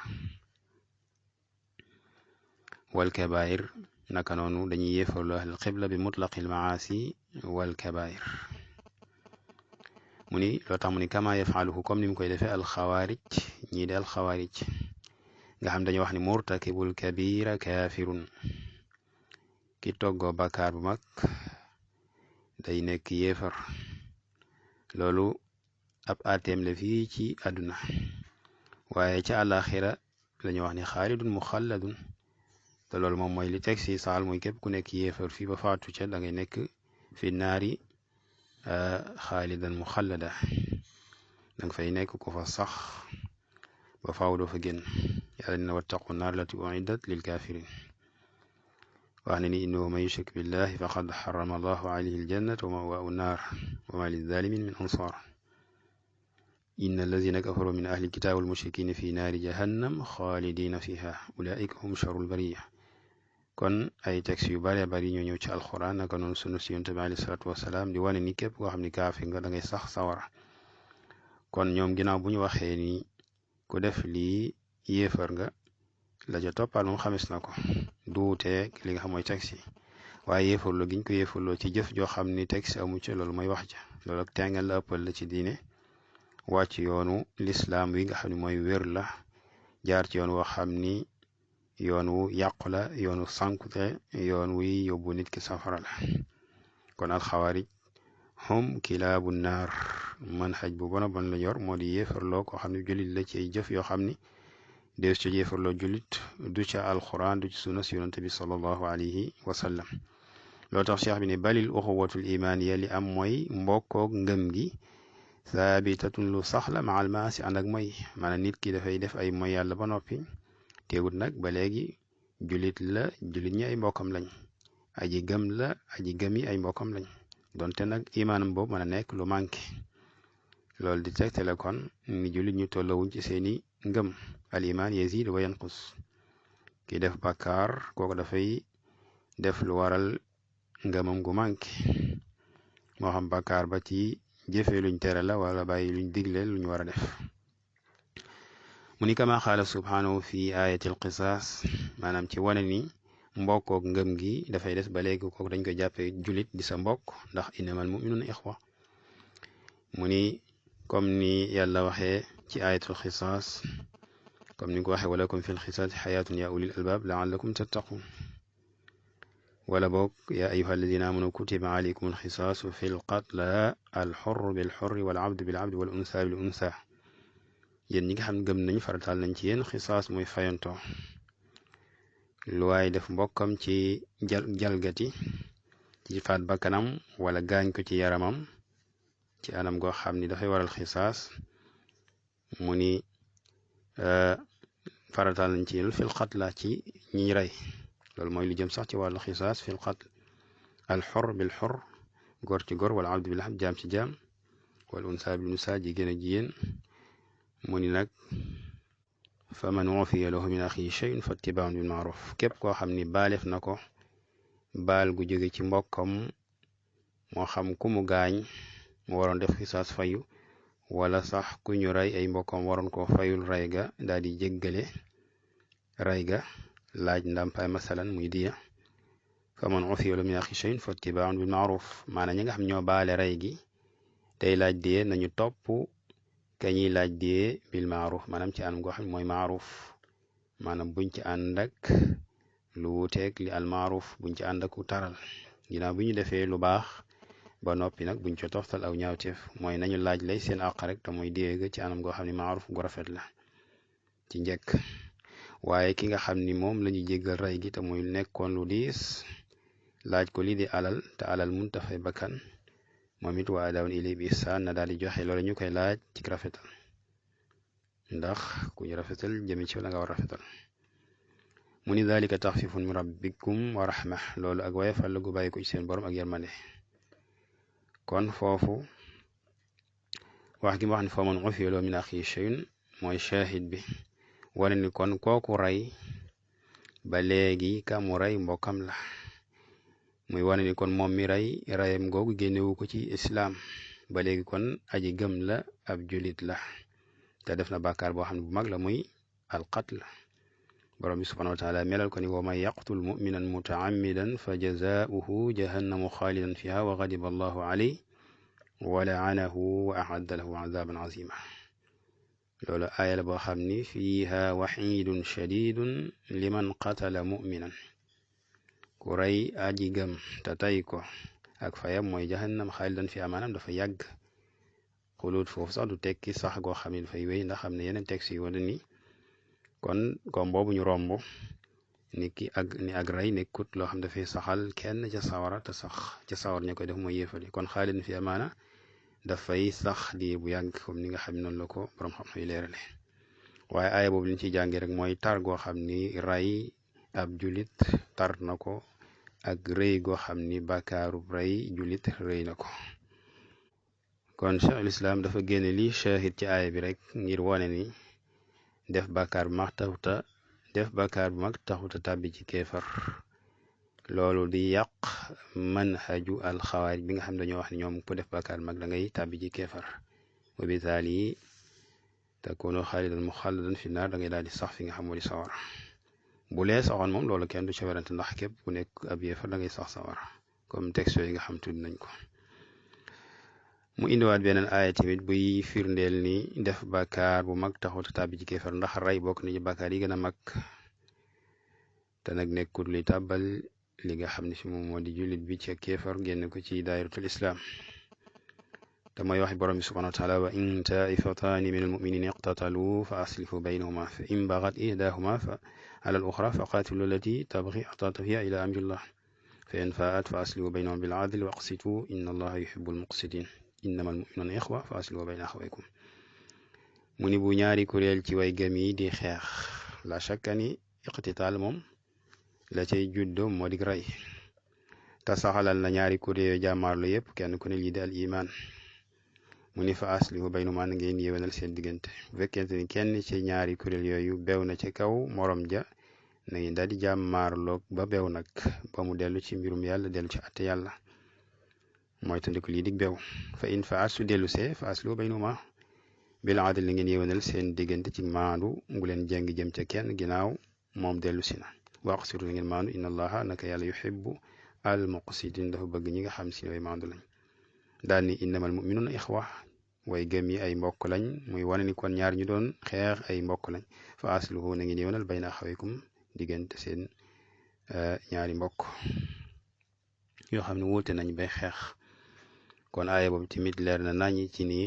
A: wal kabair naka noonu dañuy yéefarloo ahlul qibla bi mutlaqil maasi wal kabair mu ni loo tax mu ni kama yafaluhu comme ni mu koy defee alxawaarij ñii de alxawaarij nga xam dañoo wax ni murtakibul kabira kafirun ki toggoo bàkkaar bu mag day nekk yéefar loolu ab ateem la fii ci àdduna waaye ca àlaxira lañu wax ni xaalidun muxalladun te loolu moom mooy li teg si saal mooy képp ku nekk yéefar fii ba faatu ca da ngay nekk fi naari xaalidan muxallada danga fay nekk ko fa sax ba faaw doo fa génn yàlla dina wattaqu naar lati uiddat lil kafirin wax ne ni innahu man yushrik billahi faqad xarama allahu alayhi aljannata wa mawaahu naar wa ma lizalimin min ansar inna allazina kafaru min ahli alkitabi walmushrikina fi naari jahannam xaalidina fiha ulaika hum charul bariya kon ay texte yu bare bari ñoo ñëw ci alquran naka noonu sunu si yonent bi alayhi salaatu wasalaam di wane ni képp koo xam ni kaafi nga da ngay sax sawara kon ñoom ginnaaw bu ñu waxee ni ku def lii yéefar nga la ja toppal moom xamis na ko duuteeg li nga xam mooy texte yi waaye yéefarloo giñ ko yéefarloo ci jëf joo xam ni texte amu ci loolu mooy wax ja loolu ak tengal la ëppal la ci diine wàcc yoonu lislaam wi nga xam ne mooy wér la jaar ci yoon woo xam ni yoon wu yàqu la yoonu sankute yoon wuy yóbbu nit ki safara la kon alxawaarij hum kilaabu naar manhaj bu bona bon la yor moo di yéefarloo koo xam ne jullit la ci ay jëf yoo xam ni dees ca yéefarloo jullit du ca alquran du ci sunna si yonante bi sallallahu alayhi wa sallam loo tax cheikh bi ne balil uxuwatul imaaniya li am mooy mbokkoog ngëm gi saabitatun lu sax la maal maasi ànd ak mooy maanaam nit ki dafay def ay mooy yàlla ba noppi teewut nag ba léegi jullit la jullit ñi ay mbokkam lañ aji gëm la aji gëm yi ay mbokkam lañ donte nag imaanam boobu mën a nekk lu manqué loolu di tegtale kon ni jullit ñu tollowuñ ci seeni ngëm al iman yazid wa yanqus ki def bàkkaar kooku dafay def lu waral ngëmam gu manqué moo xam bàkkaar ba ci jëfe luñ tere la wala bàyyi luñ digle luñ war a def mu ni kama xaala subhanahu fi ayatil qisaas maanaam ci wane ni mbokkook ngëm gi dafay des ba léegi kooku dañ koy jàppee julit di sa mbokk ndax innamal mu'minuna ixwa mu ni comme ni yàlla waxee ci ayatul qisaas comme ni ko waxee walakum fil qisaas xayaatun ya ulil albaab laallakum tattaqun wala boog yaa ayuha alladina amanu kutiba alaykum alxisaasu fi lqatla alxurru bilxurri walabdu bilabdi wal unsa bil unsa yéen ñi nga xam ne gëm nañ farataal nañ ci yéen xisaas muy fayanto lu waay def mbokkam ci jalgati ci faat bakkanam wala gaañ ko ci yaramam ci anam goo xam ni dafay waral xisaas mu ni farataal nañ ci yéen fil qatla ci ñiy rey loolu mooy lu jëm sax ci wàllu xisaas fil qatl al xor bil xor góor ci góor wala abdu bil abd jaam ci jaam wala unsa bil unsa jigéen ak jigéen mu ni nag fa man ufiya lahu min axihi shay'un fattiba'un bil ma'ruf képp koo xam ni baaleef na ko baal gu jóge ci mbokkam moo xam ku mu gaañ mu waroon def xisaas fayu wala sax ku ñu rey ay mbokkam waroon ko fayul rey ga daal di jéggale rey ga laaj ndàmpaay masalan muy diya fa man ufiya lahu min axihi shay'un fattiba'un bil ma'ruf maanaam ñi nga xam ñoo baale rey gi tey laaj diye nañu topp ka ñuy laaj diye bil maaruf maanaam ci anam goo xam ne mooy maaruf maanaam buñ ci ànd ak lu wuuteeg li al maaruf buñ ci ànd ak ku taral ginnaaw bu ñu defee lu baax ba noppi nag buñ ci toftal aw ñaawteef mooy nañu laaj lay seen àq rek te mooy diye ga ci anam goo xam ne maaruf gu rafet la ci njëkk waaye ki nga xam ni moom la ñu jéggal rey gi te muy nekkoon lu diis laaj ko lii di alal te alal mun tafay bakkan moom it wa adawun ilay bi ihsaan na daal di joxe loolu ñu koy laaj ci rafetal ndax ku ñu rafetal jëme ci la nga war rafetal mu ni dalika taxfifun min rabbikum wa rahma loolu ak waaye fàll gu bàyyi ko ci seen borom ak yërmande kon foofu wax gi ma wax ne fa man ufiya lahu min axiihi shay'un mooy shahid bi wane ni kon kooku rey ba léegi ka mu rey mbokkam la muy wane ni kon moom mi rey reyam googu génnewu ko ci islaam ba léegi kon aji gëm la ab julit la te def na bàkkaar boo xam ne bu mag la muy alqatl borom bi subhanahu wa taala melal ko ni wa man yaqtul muminan mutaammidan fa jazaauhu jahannamu xaalidan fiha wa gadiba allahu alayhi wa laanahu wa ahadda lahu azaban azima loolu aaya la boo xam ni fiiha waxiidun shadidun liman qatala muminan ku rey aji gëm te tay ko ak fayam mooy jahannam xaalidan fi amaanam dafa yàgg xulut foofu sax du tekki sax goo xam ne dafay wéy ndax xam ne yeneen texte yi wala ni kon comme boobu ñu romb ni ki ak rey nekkut loo xam dafay saxal kenn ca sawara te sax ca sawar ña koy def mooy yéefali kon xaalidan fi amaana dafay sax di bu yàgg comme ni nga xam ne noonu la ko borom xam-xam yi leerale waaye aaya boobu li ñu ciy jàngee rek mooy tar goo xam ni rey ab julit tar na ko ak rëy goo xam ni bàkkaaru rey julit rëy na ko kon cheikh al islam dafa génne li shahid ci aaya bi rek ngir wone ni def bàkkaar bu mag taxuta tàbbi ci kéefar loolu di yàq manhaju alxawaarij bi nga xam dañoo wax ne ñoom ku def bàkkaar mag da ngay tàbbi ci kéefar wa bitaali takunu xaalidan muxalladan fi naar da ngay daal di sax fi nga xam moo di sawara bu lee saxoon moom loolu kenn du ci werante ndax képp ku nekk ab yéefar da ngay sax sawara comme texte yi nga xam tudd nañ ko mu indiwaat beneen aaya tamit buy firndeel ni def bàkkaar bu mag taxut tàbbi ci kéefar ndax rey bokk na ci bàkkaar yi gën a mag te nag nekkul li tàbbal li nga xam ne fi moom moo di jullit bi ci kéefar génn ko ci daayiratul islam te mooy wax borom bi subhanahu wa taala wa in taifataani min almuminina iqtatalu fa aslihu baynahuma fa in bagat ihdahuma fa ala al oxra fa qaatilu allati tabgi hatta tafiya ila amrillah fa in faat fa aslihu baynahuma bil adli wa aqsitu inna allaha yuhibu almuqsitin innama almuminuna ixwa fa aslihu bayna axawaykum mu ni bu ñaari kuréel ci way gëm yi di xeex la shakka ni iqtitaal moom la cay juddo moo di rey te saxalal na ñaari kuréel yooyu jàmmaarlu yépp kenn ku ne lii di al iman mu ni fa aslihu baynahuma na ngeen yéwénal seen diggante bu fekkente ni kenn ci ñaari kuréel yooyu bew na ci kaw morom ja na ngeen daal di jàmmaarloog ba bew nag ba mu dellu ci mbirum yàlla dellu ci atte yàlla mooy tandiku lii dig bew fa in fa su dellu see fa aslihu baynahuma bil adl na ngeen yéwénal seen diggante ci maandu bu leen jeng jëm ca kenn ginnaaw moom dellu si na waqsitu na ngeen maandu inna allaha naka yàlla yuhibbu al muqsitin dafa bëgg ñi nga xam si way maandu lañ daal ni innamal mu'minuna ixwa way gëm yi ay mbokk lañ muy wane ni kon ñaar ñu doon xeex ay mbokk lañ fa aslihu na ngeen yéwénal bayna axawaykum diggante seen ñaari mbokk yoo xam ne wuute nañ bay xeex kon aaya boobu tamit leer na nañi ci ni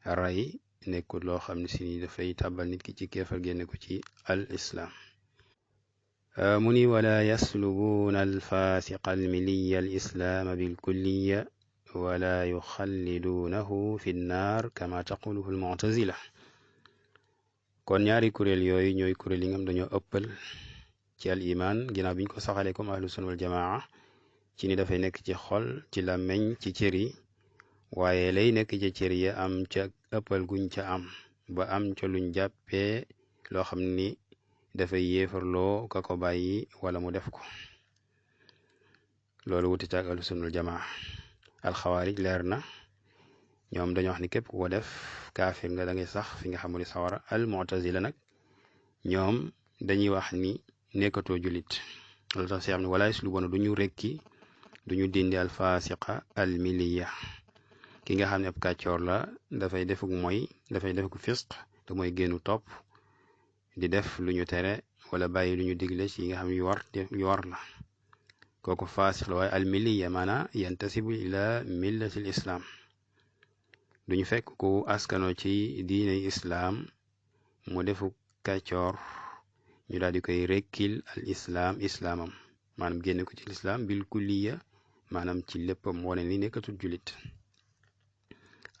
A: ray nekkul loo xam ne si ni dafay tàbbal nit ki ci kéefar génne ko ci al islam mu ni wala yaslubuuna alfasiqa almiliya al islaama bilkulliya wala yuxalliduunahu fi nnaar kama taquluhu almu'tazila kon ñaari kuréel yooyu ñooy kuréel yi nga xam dañoo ëppal ci al iman ginnaaw biñ ko saxalee comme ahlu sunna wal jamaa ci ni dafay nekk ci xol ci làmmeñ ci cër yi waaye lay nekk ci cër yi am ca ëppal guñ ca am ba am ca luñ jàppee loo xam ni dafay yéefarloo ka ko bàyyi wala mu def ko loolu wuti ak ahlu sunna wal jamaa alxawaarij leer na ñoom dañoo wax ni képp ku ko def kaafir nga da ngay sax fi nga xamul sawara al mu'tazila nag ñoom dañuy wax ni nekkatoo julit loolu tax si xam ne wala yaslubuuna duñu rekki duñu dindi al fasiqa al miliya ki nga xam ne ab kàccoor la dafay defuk mooy dafay defuk fisq te mooy génnu topp di def lu ñu tere wala bàyyi lu ñu digle ci yi nga xam yu war la kooku faasiq la waaye al miliya maana yantasibu ila millatil islam duñu fekk ku askano ci diine islam mu defu kàccoor ñu daal di koy rekkil al islam islaamam maanaam génne ko ci l'islam bil kulliya maanaam ci léppam wane ni nekkatul julit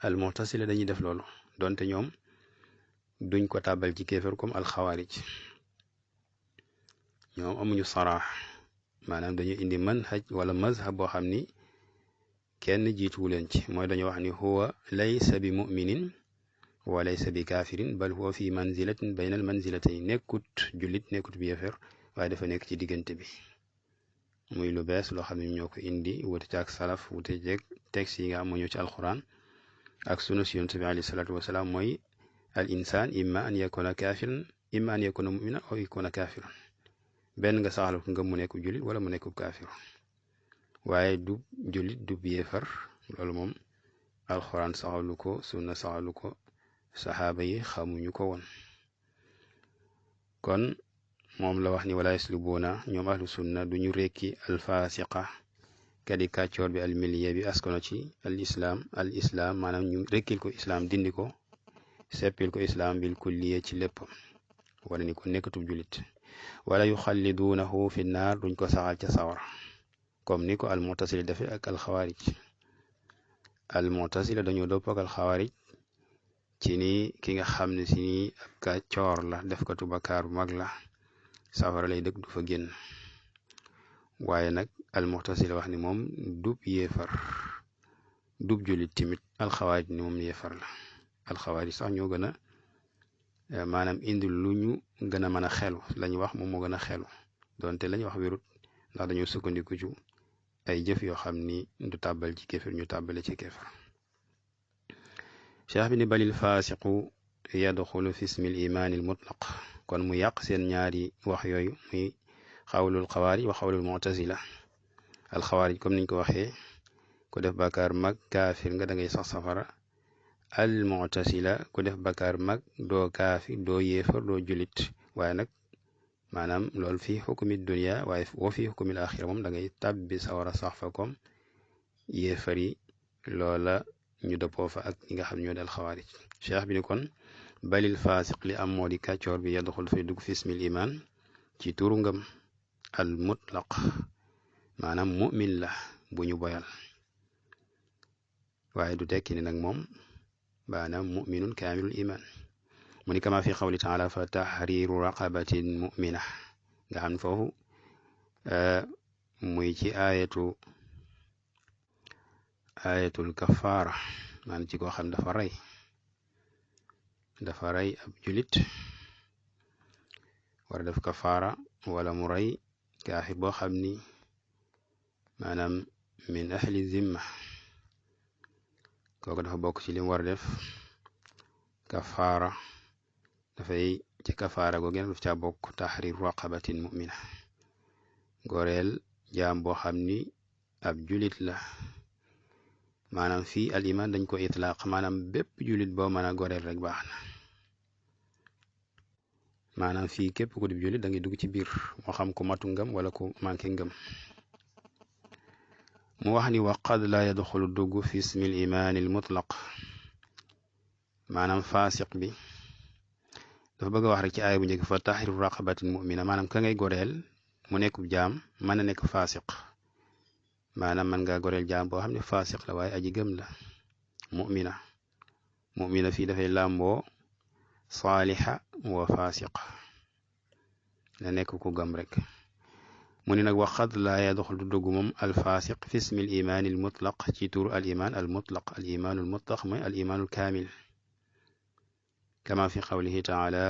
A: al mu'tasila dañuy def loolu donte ñoom duñ ko tàbbal ci kéefar comme al xawaarij ñoom amuñu saraax maanaam dañu indi manhaj wala mazhab boo xam ni kenn jiituwu leen ci mooy dañoo wax ni huwa laysa bi muminin wa laysa bi kaafirin bal huwa fi manzilatin bayna al manzilatayn nekkut jullit nekkut bi yéefar waaye dafa nekk ci diggante bi muy lu bees loo xam ne ñoo ko indi wute ci ak salaf wute jeeg texte yi nga am moo ñëw ci alquran ak sunu si yonent bi alayhi salaatu wasalaam mooy al insaan imma an yakuna kaafiran imma an yakuna muminan aw yakuna kaafiran benn nga saxal ko nga mu nekk jullit wala mu nekk kaafir waaye du jullit du yéefar loolu moom alxuraan saxalu ko sunna saxalu ko saxaaba yi xamuñu ko woon kon moom la wax ni wala yaslubuuna ñoom ahlu sunna duñu rekki alfasiqa kadi kàccoor bi almiliya bi askano ci al islam maanaam ñu rekkil ko islam dindi ko seppil ko islam bil kulliya ci lépp wala ni ko nekkatub julit wala yuxalliduunahu fi naar duñ ko saxal ca sawar comme ni ko al mu'tasila defe ak al xawaarij al mu'tasila dañoo dopp ak al xawaarij ci ni ki nga xam ne si ni ab kàccoor la def ko tubakaar bu mag la safara lay dëkk du fa génn waaye nag al mu'tasila wax ni moom dub yéefar dub julit timit al xawaarij ni moom yéefar la al xawaarij sax ñoo gën a maanaam indi lu ñu gën a mën a xelu lañu wax moom moo gën a xelu donte lañu wax wérut ndax dañoo sukkandiku ci ay jëf yoo xam ni du tàbbal ci kéefar ñu tàbbale ci kéefar cheikh bi ni balil faasiqu yadxulu fi ismil imaanil mutlaq kon mu yàq seen ñaari wax yooyu muy xawlul xawaarij wa xawlul mu'tazila al xawaarij comme niñ ko waxee ku def bàkkaar mag kaafir nga da ngay sax safara al mu'tasila ku def bakkaar mag doo kaafi doo yéefar doo julit waaye nag maanaam loolu fii xukumi dunya waaye woo fii xukumil axira moom da ngay tàbbi sawara sax fa comme yéefar yi loola ñu dëppoo fa ak ñi nga xam ñoo dal xawaarij cheikh bi ni kon balil faasiq li am moo di kàccoor bi yadxul fay dugg fi ismil iman ci turu ngëm al mutlaq maanaam mu'min la bu ñu boyal waaye du tekki ni nag moom maanaam muminun kaamilul iman mu ni kama fi qawli taala fa tahriru raqabatin mumina nga xam ne foofu muy ci aayatu ayatul kafaara maanaam ci koo xam dafa rey ab julit war a def kafaara wala mu rey kaafir boo xam ni maanaam min ahli zimma kooku dafa bokk ci lim war a def kafaara dafay ci kafaara googu daf caa bokk tahriru raqabatin mu'mina goreel jaam boo xam ni ab julit la maanaam fii al iman dañ ko itlaaq maanaam bépp julit boo mën a goreel rek baax na maanaam fii képp ku di julit da ngay dugg ci biir moo xam ku matu ngëm wala ku manqué ngëm mu wax ni wa qad la yadxulu dugg fi ismil imaanil mutlaq maanaam faasiq bi dafa bëgg a wax rek ci aaya bu njëkk fa tahriru raqabatin mu'mina maanaam ka ngay goreel mu nekkub jaam mën na nekk faasiq maanaam man ngaa goreel jaam boo xam ne faasiq la waaye aji gëm la mu'mina fii dafay làmboo saaliha wa faasiq la nekk ku gëm rek mu ni nag waqad laa yadxul du dugg moom alfaasiq fi ismi al imaan al mutlaq ci turu al imaan al mutlaq al imaanul mutlaq mooy al imaanul kaamil kama fi qawlihi taala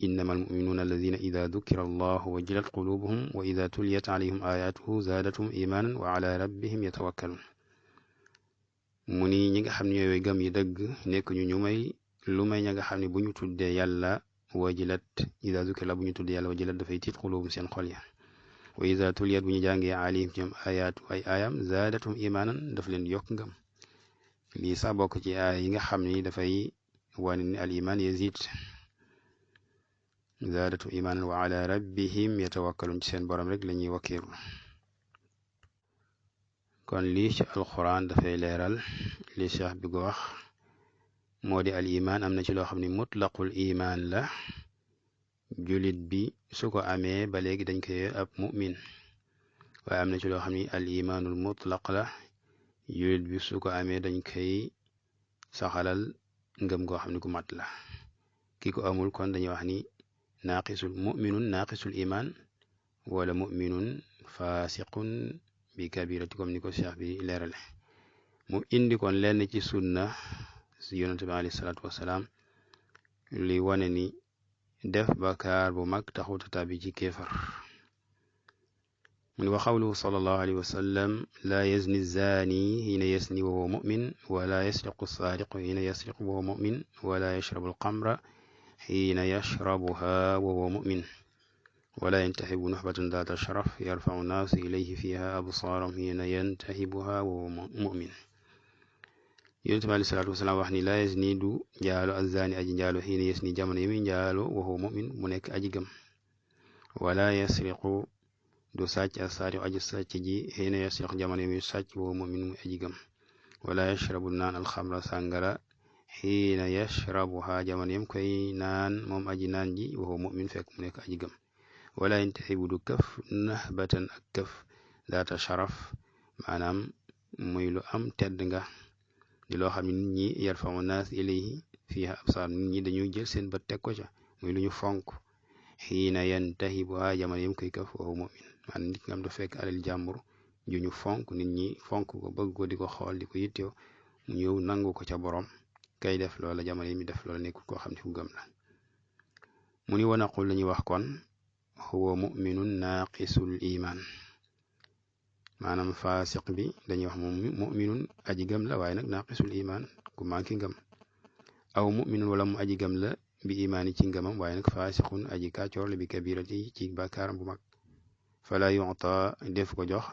A: innama almuminuuna alladina ida dukira allahu wajilat qulubuhum wa ida tuliyat alayhim ayatuhu zaadatum imaanan wa ala rabbihim yatawakkalun mu ni ñi nga xam ne ñooy gëm yi dëgg nekk ñu may lu may ña nga xam ne bu ñu tuddee yàlla wajilat ida dukira bu ñu tuddee yàlla wajilat dafay tiit qulubuhum seen xol ya wa ida tuliyat bu ñu jàngee alayhim ci ayatu ay ayam zaadatum imaanan daf leen yokk ngëm lii sax bokk ci aay yi nga xam ni dafay wane ni al iman yazid zaadatu imaanan wa ala rabbihim yatawakkalun ci seen borom rek la ñuy wakkiiru kon lii ci alquran dafay leeral li cheikh bi go wax moo di al iman am na ci loo xam ne mutlaqul iman la julit bi su ko amee ba léegi dañ koy ab mu'min waaye am na ci loo xam ne al imanul mutlaq la julit bi su ko amee dañ koy saxalal ngëm goo xam ne gu mat la ki ko amul kon dañuy wax ni naaqisul iman wala mu'minun fasiqun bi kabirati comme ni ko cheikh bi leerale mu indi kon lenn ci sunna si yonente bi alayhi salaatu wasalaam li wane ni def bakaar bu mag taxuta tàbbi ci kéefar mu ni wa qawluhu sallallahu alayhi wa sallam laa yazni zani hiina yazni wa huwa mu'min wala yasriqu saariqu hiina yasriqu wa huwa mu'min wala yashrabu alxamra hiina yashrabuha wa huwa mu'min wala yantahibu nuhbatan daata sharaf yarfau naasu ilayhi fiha absaarahum hiina yantahibuha wa huwa mu'min yonent bi alayhi salaatu wasalaam wax ni laa yazni du njaalo azzaani aji njaalo hiina yazni jamono yi muy njaalo wa huwa mu'min mu nekk aji gëm wala yasriqu du sàcc asaariqu aji sàcc ji hiina yasriqu jamono yi muy sàcc wa huwa mu'min muy aji gëm wala yashrabu naan alxamra sàngara hiina yashrabuha jamono yam koy naan moom aji naan ji wa huwa mu'min fekk mu nekk aji gëm wala yantahibu du këf nahbatan ak këf daata sharaf maanaam muy lu am tedd nga di loo xam ne nit ñi yarfa'u naas ilayhi fiha absaar nit ñi dañuy jël seen bët teg ko ca muy lu ñu fonk xiina yantahibuha jamono yam koy këf wa huwa mu'min maanaam nit nga am da fekk alal jàmbur ju ñu fonk nit ñi fonk ko bëgg ko di ko xool di ko yittew mu ñëw nangu ko ca borom kay def loola jamono yi mi def loola nekkul koo xam ne ku gëm la mu ni wa naqul la ñuy wax kon huwa mu'minun naaqisul iman maanaam faasiq bi dañuy wax moom mu'minun aji gëm la waaye nag naaqisul iman ku manki ngëm aw mu'minun wala mu aji gëm la bi imaan yi ci ngëmam waaye nag faasiqun aji kàccoor la bi kabirati ci bàkkaaram bu mag fala yu'ta def ko jox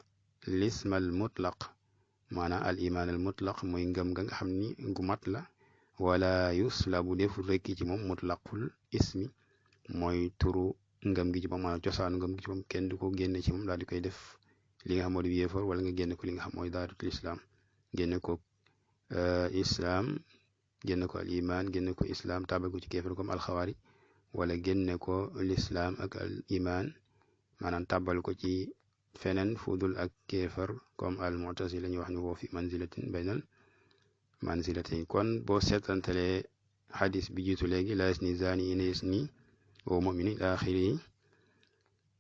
A: lismal mutlaq maanaam al iman al mutlaq mooy ngëm ga nga xam ni gu mat la wala yuslabu defu rekki ci moom mutlaqul ismi mooy turu ngëm gi ci moom maanaam cosaanu ngëm gi ci moom kenn du ko génne ci moom daal di koy def li nga xam moo di yéefar wala nga génne ko li nga xam mooy daaratul islam génne ko islam génne ko al iman génne ko islam tabal ko ci kéefar comme alxawaari wala génne ko l'islam ak al iman maanaam tabal ko ci feneen fudul ak kéefar comme al mu'tazila la ñuy wax ni woo fi manzilatin baynal manzilatayn kon boo seetantalee xadis bi jiitu léegi la yazni zani ina yazni wa mu'min ila axiri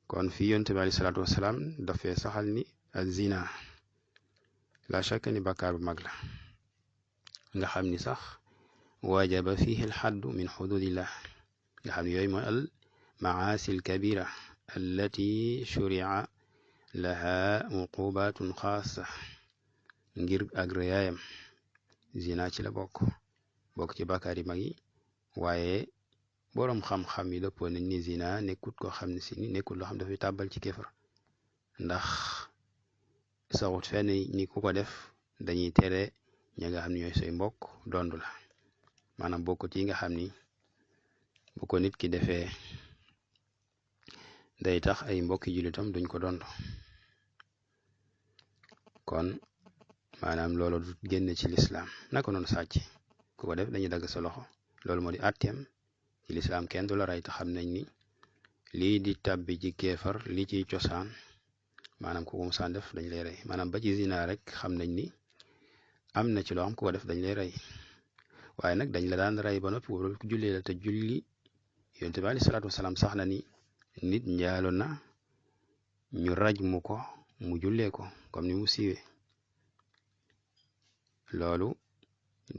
A: kon fii yonent bi alayhi salaatu wasalaam dafee saxal ni az zina la shakka ni bàkkaar bu mag la nga xam ni sax wajaba fihi alxaddu min xududillah nga xam ne yooyu mooy al maasi al kabira allati shuria laha uqubatun xaasa ngir ak rëyaayam. Zina ci la bokk ci bàkkaar yi mag yi, waaye boroom xam-xam yi dëppoo nañ ni zina nekkut koo xam ne si ni nekkut loo xam dafay tàbbal ci kéefar, ndax saxut fenn ni ku ko def dañuy tere ña nga xam ne ñooy say mbokk dond la, maanaam bokkut yi nga xam ni bu ko nit ki defee day tax ay mbokki jullitam duñ ko dond. kon maanaam loolu du génn ci lislaam. naka noonu sàcc ku ko def dañuy dagg sa loxo, loolu moo di àtteem ci lislaam. kenn du la rey te xam nañ ni lii di tàbbi ci kéefar li ciy cosaan maanaam ku ko musaan def dañ lay rey. maanaam ba ci zina rek xam nañ ni am na ci loo xam ku ko def dañ lay rey, waaye nag dañ la daan rey ba noppi wala jullee la te julli. yonent bi aleyhi salaatu wasalaam sax na ni nit njaalo na ñu raj mu ko mu jullee ko comme ni mu siiwee. loolu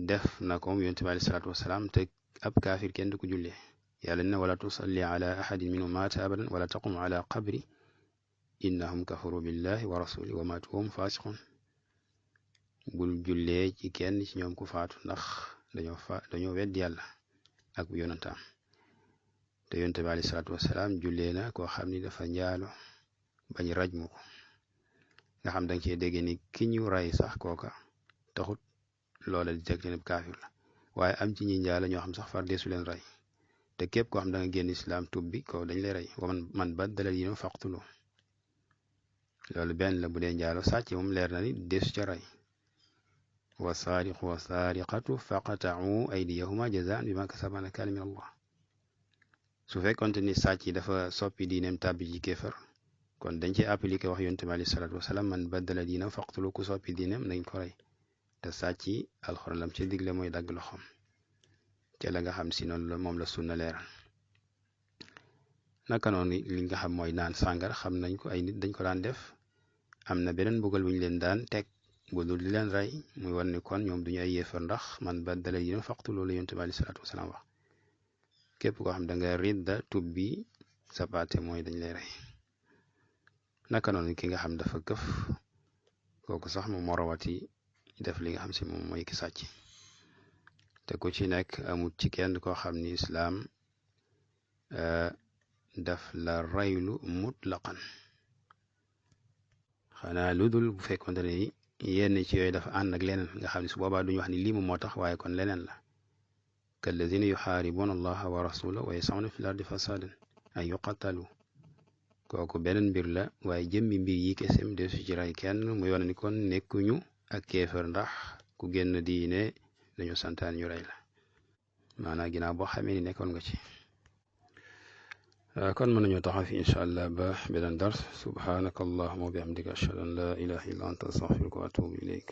A: def na ko yonent bi aleyhi salaatu wasalaam te ab kaafir kenn du ko jullee. yàlla ne wala tusalli ala ahadin minhum maata abadan wala taqum ala qabri innahum kafaru billahi wa rasuli wa maatu hum fasiqun. bul jullee ci kenn ci ñoom ku faatu ndax dañoo wedd yàlla ak bu yonantaam. te yonent bi aleyhi salaatu wasalaam jullee na koo xam ni dafa njaalo bañ raj mu ko, nga xam danga cee dégg ni ki ñu ray sax kooka taxut loola di teg ne kaafir la, waaye am ci ñi njaalo ñoo xam sax far deesu leen rey. te képp koo xam da nga génn islam tub bi ko dañ lay rey. wa man baddala diinahu faqtuluhu. loolu benn la. bu dee njaalo sàcc moom leer na ni deesu ca rey. wa saariqu wa saariqatu faqta'u aydiyahuma jazaan bima kasaba nakaalan min allah. su fekkonte ni sàcc yi dafa soppi diineem tàbbi ci kéefar kon dañ ci appliqué wax yonent bi aleyhi salaatu wasalaam man baddala diinahu faqtuluhu. ku soppi diineem nañ ko rey. te sàcc yi alxuraan lam ci digle mooy dagg loxoom ca la nga xam si noonu la moom la sunna leeral. naka noonu li nga xam mooy naan sàngar xam nañ ko, ay nit dañ ko daan def. am na beneen mbugal bu ñu leen daan teg bu dul di leen rey, muy wan ni kon ñoom duñu ay yéefar ndax man baddala diinahu faqtuluhu la yonent bi aleyhi salaatu wasalaam wax. képp koo xam da nga ridda tub bi sa baate mooy dañ lay rey. naka noonu ki nga xam dafa këf kooku sax moom moo rawati def li nga xam si moom mooy ki sàcc. te ku ci nekk amut ci kenn koo xam ni islaam daf la raylu mutlaqan, xanaa lu dul bu fekkonte ne yenn ci yooyu dafa ànd ak leneen nga xam ne su boobaa duñu wax ni lii moom moo tax, waaye kon leneen la. kalladina yuxaaribuuna allaha wa rasulahu wa yasawna fi l ardi fasadan an yuqatalu. kooku beneen mbir la, waaye jëmmi mbir yi kesem desu ci ray kenn, muy wane ni kon nekkuñu ak kéefër ndax ku génn diine dañu santaan ñu rey la, maanaam ginnaaw boo xamee ni nekkoon nga ci. kon mën nañoo taxaw fi incha allah ba beneen dars. subhanaka allahuma wa bihamdika ashhadu an la ilaha illa anta astaghfiruka wa atubu ilayk.